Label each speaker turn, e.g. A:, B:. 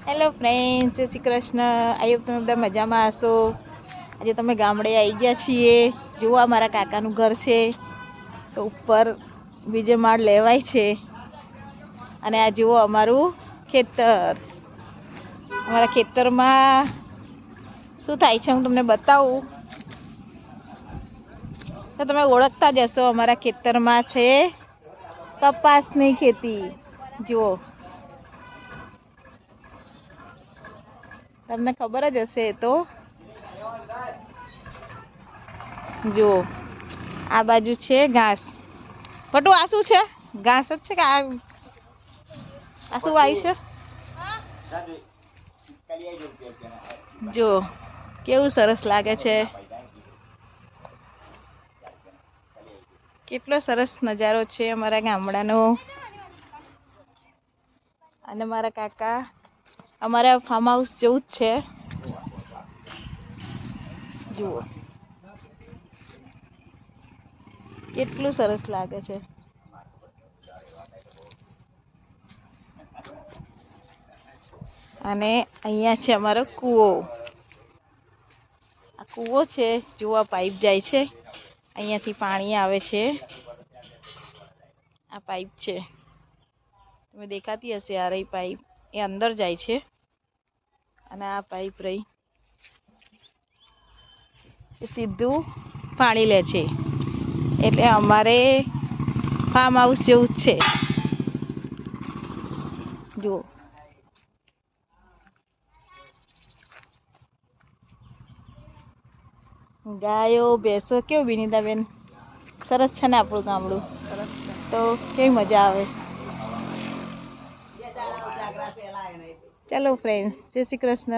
A: Hello friends, જય Shri Krishna. I hope તમે બધા મજામાં હશો. આજે તમે ગામડે આવી ગયા છીએ. જુઓ આ મારા કાકાનું ઘર છે, તો ઉપર બીજે માળ લેવાય છે. અને આ જુઓ અમારું ખેતર. અમારા ખેતરમાં શું થાય છે હું તમને બતાવું, તો તમે ઓળખતા જશો. અમારા ખેતરમાં છે કપાસની ખેતી. જુઓ, તમને ખબર જ હશે. તો જુઓ, આ બાજુ છે ઘાસ. બટુ આ શું છે? ઘાસ જ છે કે આ શું આવ્યું છે? જો કેવું સરસ લાગે છે. કેટલો સરસ નજારો છે અમારા ગામડાનો. અને મારા કાકા અમારા ફાર્મ હાઉસ જેવું જ છે. જુઓ કેટલું સરસ લાગે છે. અને અહીંયા છે અમારો કૂવો. આ કૂવો છે. જુઓ પાઇપ જાય છે, અહીંયાથી પાણી આવે છે. આ પાઇપ છે, તમે દેખાતી હશે. આ રહી પાઇપ, એ અંદર જાય છે. અને આ પાઇપ રહી એ સીધું પાણી લે છે. એટલે અમારે ફાર્મ હાઉસ જેવું જ છે. જુઓ, ગાયો ભેંસો. કેવું વિનીતાબેન? સરસ છે ને આપણું ગામડું? સરસ છે. તો કેવી મજા આવે. ચાલો ફ્રેન્ડ્સ, જય શ્રી કૃષ્ણ.